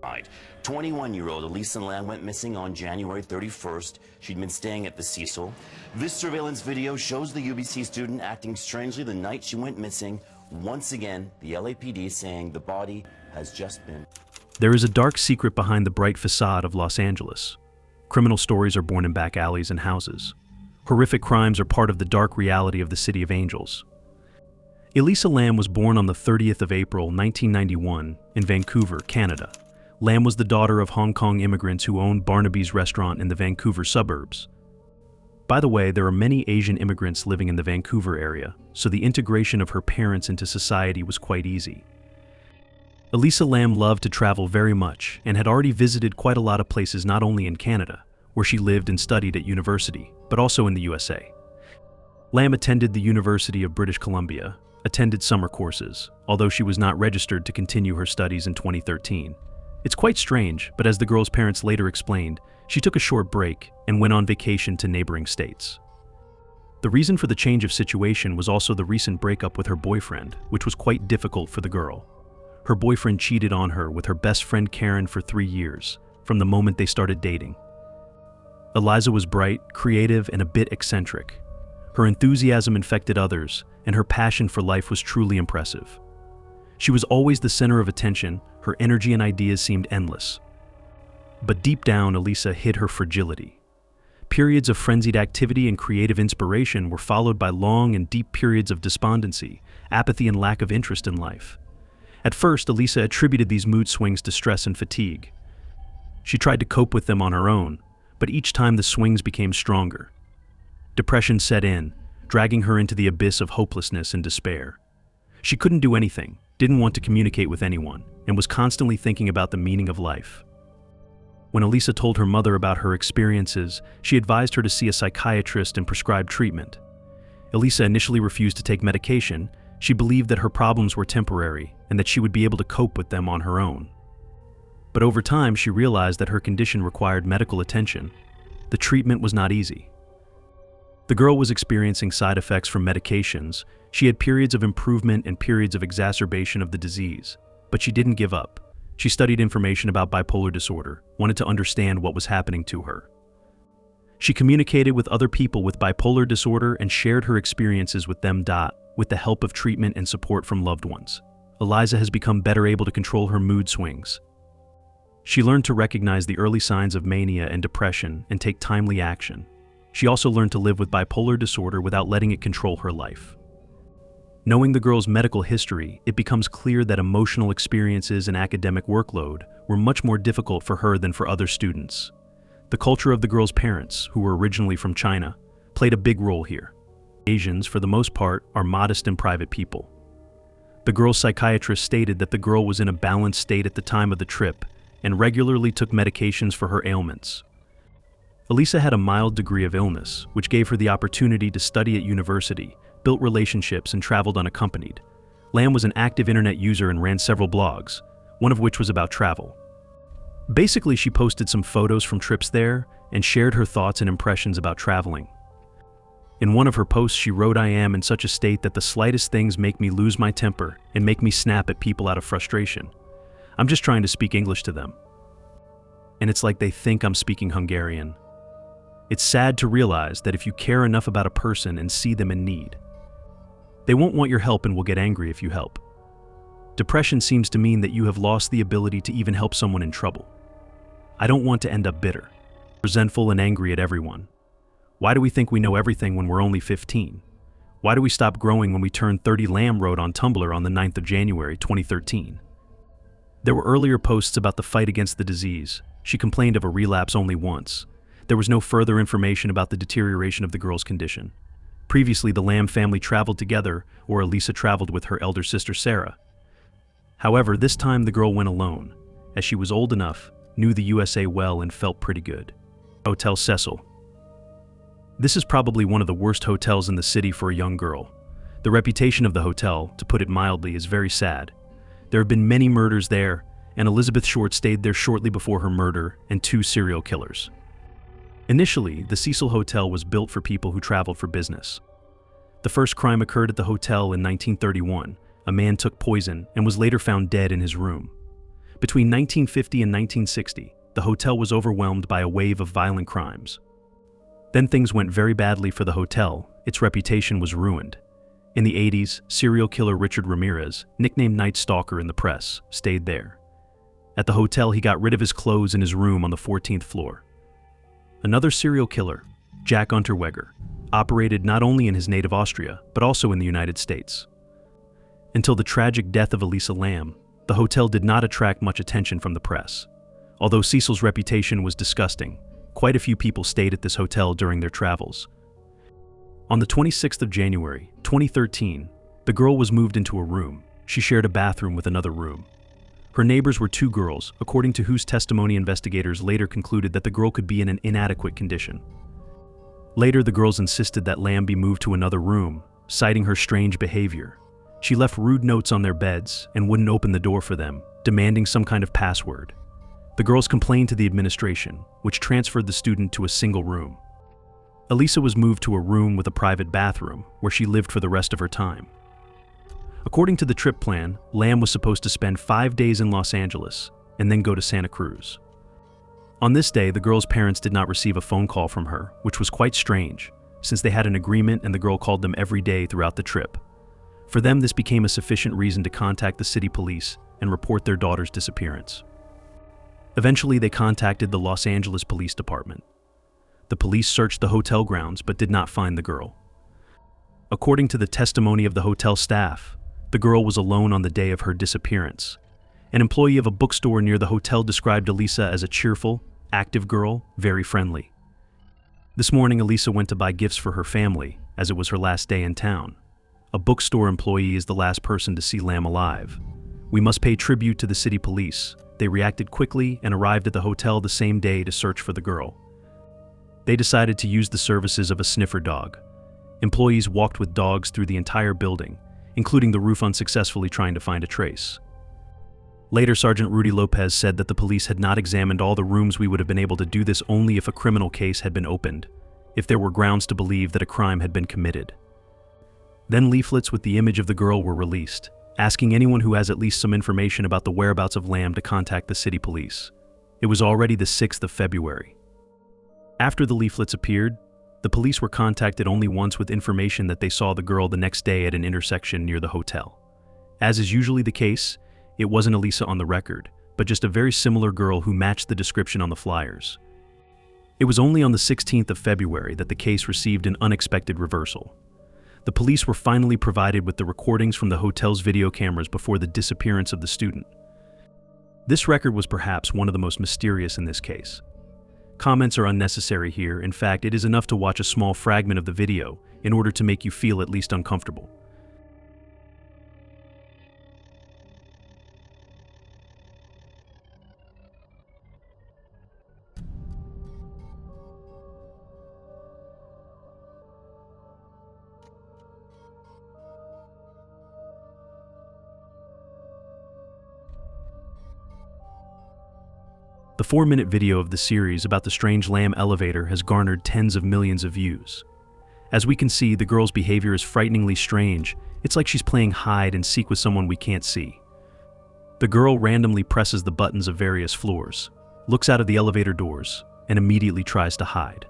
21-year-old Elisa Lam went missing on January 31st. She'd been staying at the Cecil. This surveillance video shows the UBC student acting strangely the night she went missing. Once again, the LAPD saying the body has just been... There is a dark secret behind the bright facade of Los Angeles. Criminal stories are born in back alleys and houses. Horrific crimes are part of the dark reality of the City of Angels. Elisa Lam was born on the 30th of April, 1991, in Vancouver, Canada. Lam was the daughter of Hong Kong immigrants who owned Barnaby's restaurant in the Vancouver suburbs. By the way, there are many Asian immigrants living in the Vancouver area, so the integration of her parents into society was quite easy. Elisa Lam loved to travel very much and had already visited quite a lot of places not only in Canada, where she lived and studied at university, but also in the USA. Lam attended the University of British Columbia, attended summer courses, although she was not registered to continue her studies in 2013. It's quite strange, but as the girl's parents later explained, she took a short break and went on vacation to neighboring states. The reason for the change of situation was also the recent breakup with her boyfriend, which was quite difficult for the girl. Her boyfriend cheated on her with her best friend Karen for 3 years, from the moment they started dating. Eliza was bright, creative, and a bit eccentric. Her enthusiasm infected others, and her passion for life was truly impressive. She was always the center of attention, her energy and ideas seemed endless. But deep down, Elisa hid her fragility. Periods of frenzied activity and creative inspiration were followed by long and deep periods of despondency, apathy, and lack of interest in life. At first, Elisa attributed these mood swings to stress and fatigue. She tried to cope with them on her own, but each time the swings became stronger. Depression set in, dragging her into the abyss of hopelessness and despair. She couldn't do anything, didn't want to communicate with anyone, and was constantly thinking about the meaning of life. When Elisa told her mother about her experiences, she advised her to see a psychiatrist and prescribe treatment. Elisa initially refused to take medication. She believed that her problems were temporary and that she would be able to cope with them on her own. But over time, she realized that her condition required medical attention. The treatment was not easy. The girl was experiencing side effects from medications. She had periods of improvement and periods of exacerbation of the disease, but she didn't give up. She studied information about bipolar disorder, wanted to understand what was happening to her. She communicated with other people with bipolar disorder and shared her experiences with them. With the help of treatment and support from loved ones, Eliza has become better able to control her mood swings. She learned to recognize the early signs of mania and depression and take timely action. She also learned to live with bipolar disorder without letting it control her life. Knowing the girl's medical history, it becomes clear that emotional experiences and academic workload were much more difficult for her than for other students. The culture of the girl's parents, who were originally from China, played a big role here. Asians, for the most part, are modest and private people. The girl's psychiatrist stated that the girl was in a balanced state at the time of the trip and regularly took medications for her ailments. Elisa had a mild degree of illness, which gave her the opportunity to study at university, built relationships, and traveled unaccompanied. Lam was an active internet user and ran several blogs, one of which was about travel. Basically, she posted some photos from trips there and shared her thoughts and impressions about traveling. In one of her posts, she wrote, "I am in such a state that the slightest things make me lose my temper and make me snap at people out of frustration. I'm just trying to speak English to them. And it's like they think I'm speaking Hungarian. It's sad to realize that if you care enough about a person and see them in need, they won't want your help and will get angry if you help. Depression seems to mean that you have lost the ability to even help someone in trouble. I don't want to end up bitter, resentful, and angry at everyone. Why do we think we know everything when we're only 15? Why do we stop growing when we turn 30? Lam wrote on Tumblr on the 9th of January, 2013. There were earlier posts about the fight against the disease. She complained of a relapse only once. There was no further information about the deterioration of the girl's condition. Previously, the Lam family traveled together, or Elisa traveled with her elder sister Sarah. However, this time the girl went alone, as she was old enough, knew the USA well, and felt pretty good. Hotel Cecil. This is probably one of the worst hotels in the city for a young girl. The reputation of the hotel, to put it mildly, is very sad. There have been many murders there, and Elizabeth Short stayed there shortly before her murder, and 2 serial killers. Initially, the Cecil Hotel was built for people who traveled for business. The first crime occurred at the hotel in 1931. A man took poison and was later found dead in his room. Between 1950 and 1960, the hotel was overwhelmed by a wave of violent crimes. Then things went very badly for the hotel. Its reputation was ruined. In the 80s, serial killer Richard Ramirez, nicknamed Night Stalker in the press, stayed there. At the hotel, he got rid of his clothes in his room on the 14th floor. Another serial killer, Jack Unterweger, operated not only in his native Austria, but also in the United States. Until the tragic death of Elisa Lam, the hotel did not attract much attention from the press. Although Cecil's reputation was disgusting, quite a few people stayed at this hotel during their travels. On the 26th of January, 2013, the girl was moved into a room. She shared a bathroom with another room. Her neighbors were two girls, according to whose testimony investigators later concluded that the girl could be in an inadequate condition. Later, the girls insisted that Lam be moved to another room, citing her strange behavior. She left rude notes on their beds and wouldn't open the door for them, demanding some kind of password. The girls complained to the administration, which transferred the student to a single room. Elisa was moved to a room with a private bathroom, where she lived for the rest of her time. According to the trip plan, Lam was supposed to spend 5 days in Los Angeles and then go to Santa Cruz. On this day, the girl's parents did not receive a phone call from her, which was quite strange, since they had an agreement and the girl called them every day throughout the trip. For them, this became a sufficient reason to contact the city police and report their daughter's disappearance. Eventually, they contacted the Los Angeles Police Department. The police searched the hotel grounds but did not find the girl. According to the testimony of the hotel staff, the girl was alone on the day of her disappearance. An employee of a bookstore near the hotel described Elisa as a cheerful, active girl, very friendly. This morning, Elisa went to buy gifts for her family, as it was her last day in town. A bookstore employee is the last person to see Lam alive. We must pay tribute to the city police. They reacted quickly and arrived at the hotel the same day to search for the girl. They decided to use the services of a sniffer dog. Employees walked with dogs through the entire building, including the roof, unsuccessfully trying to find a trace. Later, Sergeant Rudy Lopez said that the police had not examined all the rooms. We would have been able to do this only if a criminal case had been opened, if there were grounds to believe that a crime had been committed. Then leaflets with the image of the girl were released, asking anyone who has at least some information about the whereabouts of Lam to contact the city police. It was already the 6th of February. After the leaflets appeared, the police were contacted only once with information that they saw the girl the next day at an intersection near the hotel. As is usually the case, it wasn't Elisa on the record, but just a very similar girl who matched the description on the flyers. It was only on the 16th of February that the case received an unexpected reversal. The police were finally provided with the recordings from the hotel's video cameras before the disappearance of the student. This record was perhaps one of the most mysterious in this case. Comments are unnecessary here. In fact, it is enough to watch a small fragment of the video in order to make you feel at least uncomfortable. The 4-minute video of the series about the strange Lam elevator has garnered tens of millions of views. As we can see, the girl's behavior is frighteningly strange. It's like she's playing hide and seek with someone we can't see. The girl randomly presses the buttons of various floors, looks out of the elevator doors, and immediately tries to hide.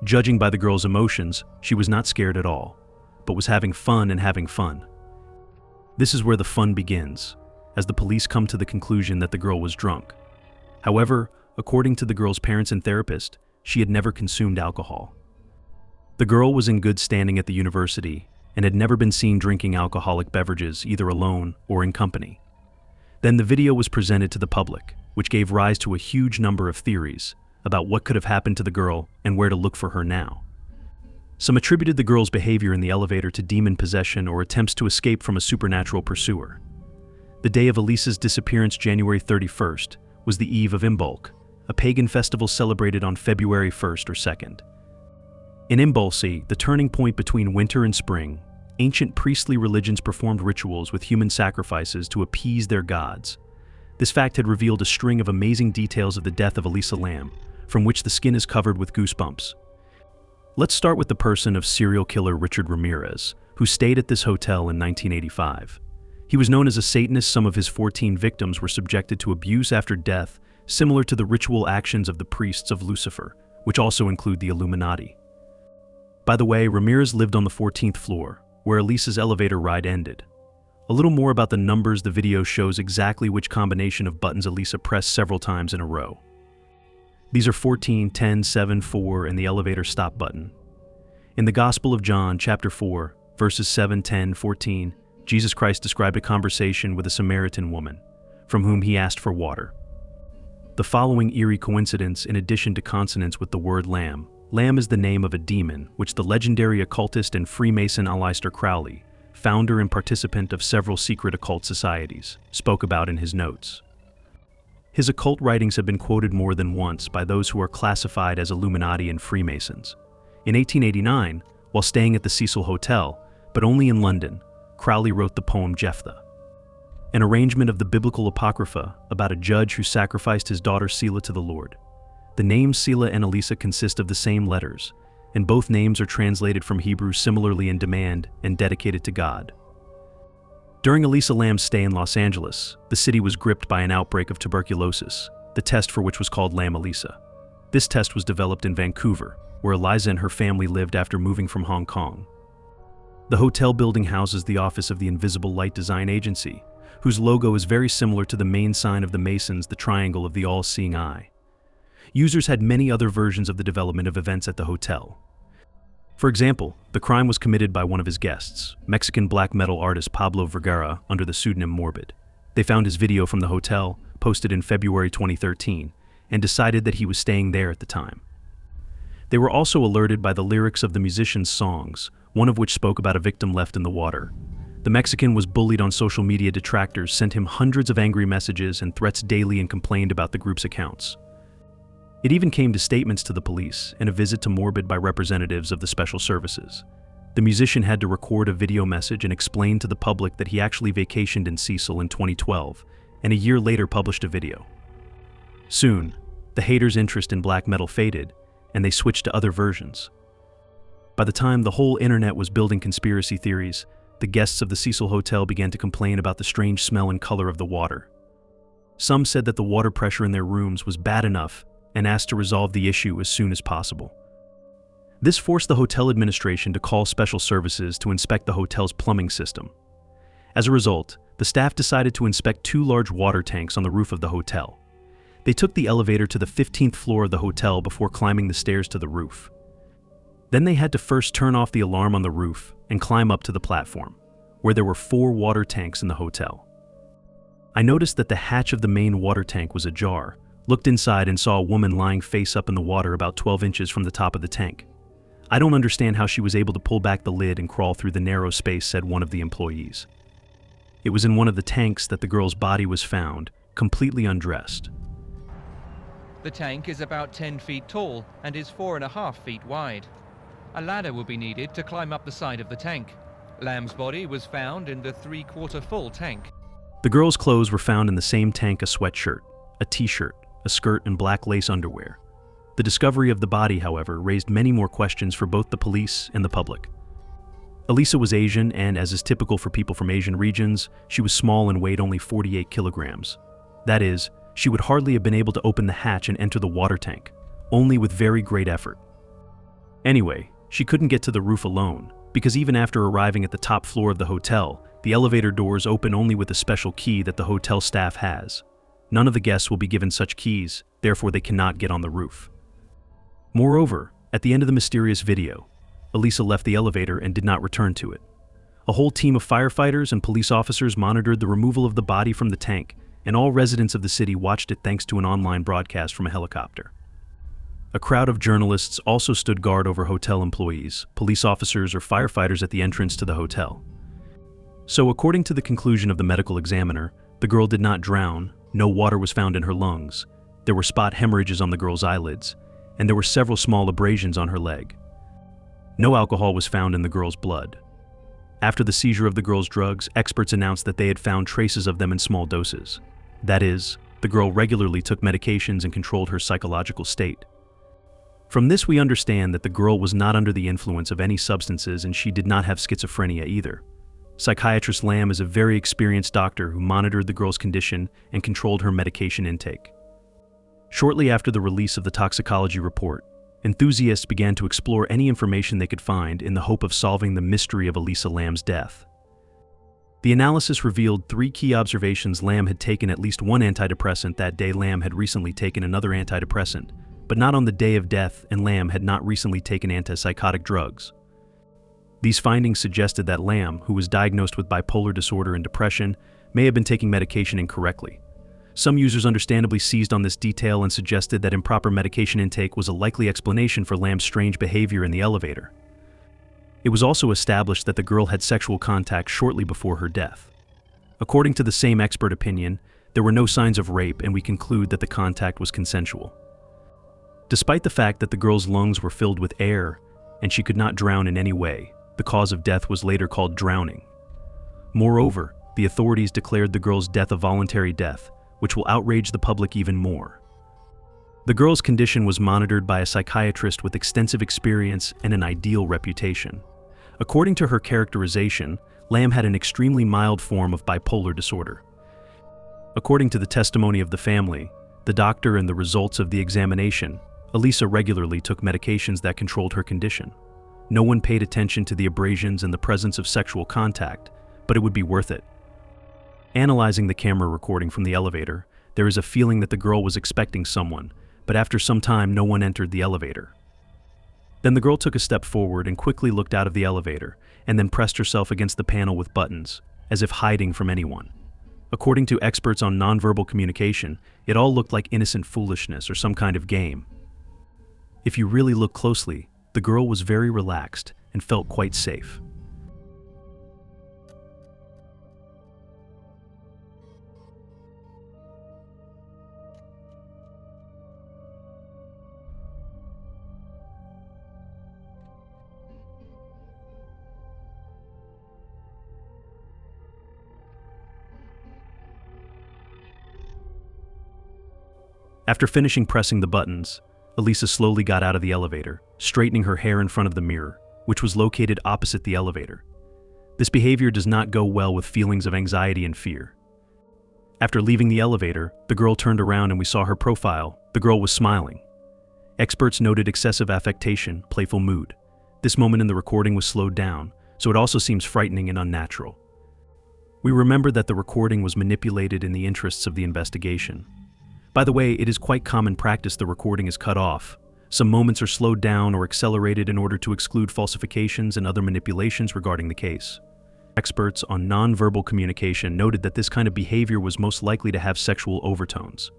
Judging by the girl's emotions, she was not scared at all, but was having fun and having fun. This is where the fun begins, as the police come to the conclusion that the girl was drunk. However, according to the girl's parents and therapist, she had never consumed alcohol. The girl was in good standing at the university and had never been seen drinking alcoholic beverages either alone or in company. Then the video was presented to the public, which gave rise to a huge number of theories about what could have happened to the girl and where to look for her now. Some attributed the girl's behavior in the elevator to demon possession or attempts to escape from a supernatural pursuer. The day of Elisa's disappearance, January 31st, was the eve of Imbolc, a pagan festival celebrated on February 1st or 2nd. In Imbolc, the turning point between winter and spring, ancient priestly religions performed rituals with human sacrifices to appease their gods. This fact had revealed a string of amazing details of the death of Elisa Lam, from which the skin is covered with goosebumps. Let's start with the person of serial killer Richard Ramirez, who stayed at this hotel in 1985. He was known as a Satanist. Some of his 14 victims were subjected to abuse after death, similar to the ritual actions of the priests of Lucifer, which also include the Illuminati. By the way, Ramirez lived on the 14th floor, where Elisa's elevator ride ended. A little more about the numbers. The video shows exactly which combination of buttons Elisa pressed several times in a row. These are 14, 10, 7, 4, and the elevator stop button. In the Gospel of John, chapter 4, verses 7, 10, 14, Jesus Christ described a conversation with a Samaritan woman, from whom he asked for water. The following eerie coincidence, in addition to consonants with the word lamb. Lamb is the name of a demon, which the legendary occultist and Freemason Aleister Crowley, founder and participant of several secret occult societies, spoke about in his notes. His occult writings have been quoted more than once by those who are classified as Illuminati and Freemasons. In 1889, while staying at the Cecil Hotel, but only in London, Crowley wrote the poem Jephthah, an arrangement of the biblical apocrypha about a judge who sacrificed his daughter Selah to the Lord. The names Selah and Elisa consist of the same letters, and both names are translated from Hebrew similarly in demand and dedicated to God. During Elisa Lam's stay in Los Angeles, the city was gripped by an outbreak of tuberculosis, the test for which was called Lam Elisa. This test was developed in Vancouver, where Eliza and her family lived after moving from Hong Kong. The hotel building houses the office of the Invisible Light Design Agency, whose logo is very similar to the main sign of the Masons, the triangle of the all-seeing eye. Users had many other versions of the development of events at the hotel. For example, the crime was committed by one of his guests, Mexican black metal artist Pablo Vergara, under the pseudonym Morbid. They found his video from the hotel, posted in February 2013, and decided that he was staying there at the time. They were also alerted by the lyrics of the musician's songs, one of which spoke about a victim left in the water. The Mexican was bullied on social media. Detractors sent him hundreds of angry messages and threats daily and complained about the group's accounts. It even came to statements to the police and a visit to Morbid by representatives of the special services. The musician had to record a video message and explain to the public that he actually vacationed in Cecil in 2012, and a year later published a video. Soon, the haters' interest in black metal faded, and they switched to other versions. By the time the whole internet was building conspiracy theories, the guests of the Cecil Hotel began to complain about the strange smell and color of the water. Some said that the water pressure in their rooms was bad enough and asked to resolve the issue as soon as possible. This forced the hotel administration to call special services to inspect the hotel's plumbing system. As a result, the staff decided to inspect 2 large water tanks on the roof of the hotel. They took the elevator to the 15th floor of the hotel before climbing the stairs to the roof. Then they had to first turn off the alarm on the roof and climb up to the platform, where there were 4 water tanks in the hotel. I noticed that the hatch of the main water tank was ajar, looked inside and saw a woman lying face up in the water about 12 inches from the top of the tank. I don't understand how she was able to pull back the lid and crawl through the narrow space, said one of the employees. It was in one of the tanks that the girl's body was found, completely undressed. The tank is about 10 feet tall and is 4.5 feet wide. A ladder will be needed to climb up the side of the tank. Lam's body was found in the 3/4 full tank. The girl's clothes were found in the same tank: a sweatshirt, a t-shirt, a skirt, and black lace underwear. The discovery of the body, however, raised many more questions for both the police and the public. Elisa was Asian, and as is typical for people from Asian regions, she was small and weighed only 48 kilograms. That is, she would hardly have been able to open the hatch and enter the water tank, only with very great effort. Anyway, she couldn't get to the roof alone, because even after arriving at the top floor of the hotel, the elevator doors open only with a special key that the hotel staff has. None of the guests will be given such keys, therefore they cannot get on the roof. Moreover, at the end of the mysterious video, Elisa left the elevator and did not return to it. A whole team of firefighters and police officers monitored the removal of the body from the tank, and all residents of the city watched it thanks to an online broadcast from a helicopter. A crowd of journalists also stood guard over hotel employees, police officers, or firefighters at the entrance to the hotel. So, according to the conclusion of the medical examiner, the girl did not drown, no water was found in her lungs, there were spot hemorrhages on the girl's eyelids, and there were several small abrasions on her leg. No alcohol was found in the girl's blood. After the seizure of the girl's drugs, experts announced that they had found traces of them in small doses. That is, the girl regularly took medications and controlled her psychological state. From this we understand that the girl was not under the influence of any substances and she did not have schizophrenia either. Psychiatrist Lam is a very experienced doctor who monitored the girl's condition and controlled her medication intake. Shortly after the release of the toxicology report, enthusiasts began to explore any information they could find in the hope of solving the mystery of Elisa Lam's death. The analysis revealed 3 key observations. Lam had taken at least one antidepressant that day. Lam had recently taken another antidepressant, but not on the day of death, and Lam had not recently taken antipsychotic drugs. These findings suggested that Lam, who was diagnosed with bipolar disorder and depression, may have been taking medication incorrectly. Some users understandably seized on this detail and suggested that improper medication intake was a likely explanation for Lam's strange behavior in the elevator. It was also established that the girl had sexual contact shortly before her death. According to the same expert opinion, there were no signs of rape, and we conclude that the contact was consensual. Despite the fact that the girl's lungs were filled with air and she could not drown in any way, the cause of death was later called drowning. Moreover, the authorities declared the girl's death a voluntary death, which will outrage the public even more. The girl's condition was monitored by a psychiatrist with extensive experience and an ideal reputation. According to her characterization, Lam had an extremely mild form of bipolar disorder. According to the testimony of the family, the doctor, and the results of the examination, Elisa regularly took medications that controlled her condition. No one paid attention to the abrasions and the presence of sexual contact, but it would be worth it. Analyzing the camera recording from the elevator, there is a feeling that the girl was expecting someone, but after some time no one entered the elevator. Then the girl took a step forward and quickly looked out of the elevator, and then pressed herself against the panel with buttons, as if hiding from anyone. According to experts on nonverbal communication, it all looked like innocent foolishness or some kind of game. If you really look closely, the girl was very relaxed and felt quite safe. After finishing pressing the buttons, Elisa slowly got out of the elevator, straightening her hair in front of the mirror, which was located opposite the elevator. This behavior does not go well with feelings of anxiety and fear. After leaving the elevator, the girl turned around and we saw her profile. The girl was smiling. Experts noted excessive affectation, playful mood. This moment in the recording was slowed down, so it also seems frightening and unnatural. We remember that the recording was manipulated in the interests of the investigation. By the way, it is quite common practice the recording is cut off. Some moments are slowed down or accelerated in order to exclude falsifications and other manipulations regarding the case. Experts on nonverbal communication noted that this kind of behavior was most likely to have sexual overtones.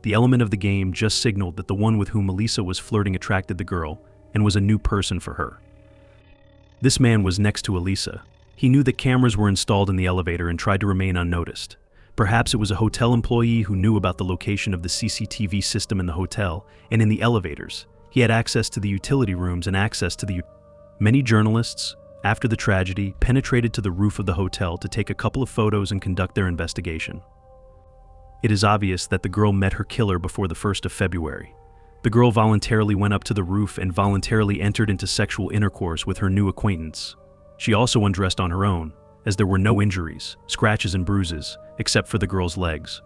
The element of the game just signaled that the one with whom Elisa was flirting attracted the girl and was a new person for her. This man was next to Elisa. He knew that cameras were installed in the elevator and tried to remain unnoticed. Perhaps it was a hotel employee who knew about the location of the CCTV system in the hotel and in the elevators. He had access to the utility rooms and access to the... Many journalists, after the tragedy, penetrated to the roof of the hotel to take a couple of photos and conduct their investigation. It is obvious that the girl met her killer before the 1st of February. The girl voluntarily went up to the roof and voluntarily entered into sexual intercourse with her new acquaintance. She also undressed on her own, as there were no injuries, scratches and bruises, except for the girl's legs.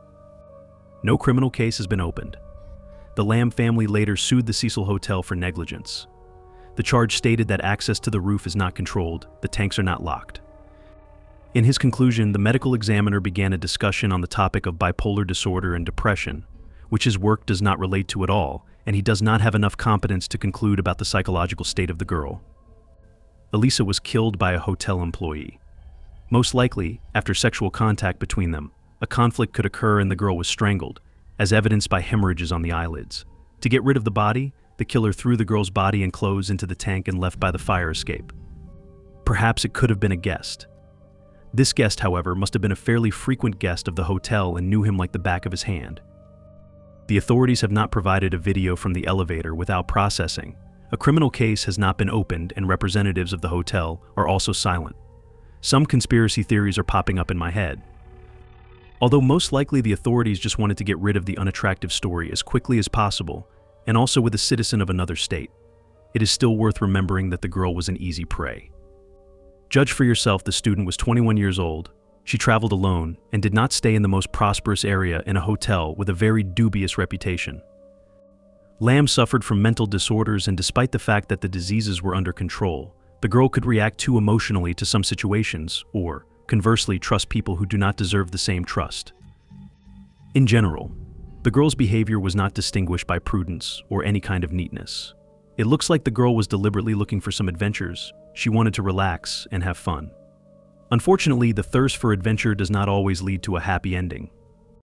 No criminal case has been opened. The Lam family later sued the Cecil Hotel for negligence. The charge stated that access to the roof is not controlled, the tanks are not locked. In his conclusion, the medical examiner began a discussion on the topic of bipolar disorder and depression, which his work does not relate to at all, and he does not have enough competence to conclude about the psychological state of the girl. Elisa was killed by a hotel employee. Most likely, after sexual contact between them, a conflict could occur and the girl was strangled, as evidenced by hemorrhages on the eyelids. To get rid of the body, the killer threw the girl's body and clothes into the tank and left by the fire escape. Perhaps it could have been a guest. This guest, however, must have been a fairly frequent guest of the hotel and knew him like the back of his hand. The authorities have not provided a video from the elevator without processing. A criminal case has not been opened and representatives of the hotel are also silent. Some conspiracy theories are popping up in my head. Although most likely the authorities just wanted to get rid of the unattractive story as quickly as possible, and also with a citizen of another state, it is still worth remembering that the girl was an easy prey. Judge for yourself, the student was 21 years old. She traveled alone and did not stay in the most prosperous area in a hotel with a very dubious reputation. Lam suffered from mental disorders, and despite the fact that the diseases were under control, the girl could react too emotionally to some situations, or, conversely, trust people who do not deserve the same trust. In general, the girl's behavior was not distinguished by prudence or any kind of neatness. It looks like the girl was deliberately looking for some adventures. She wanted to relax and have fun. Unfortunately, the thirst for adventure does not always lead to a happy ending.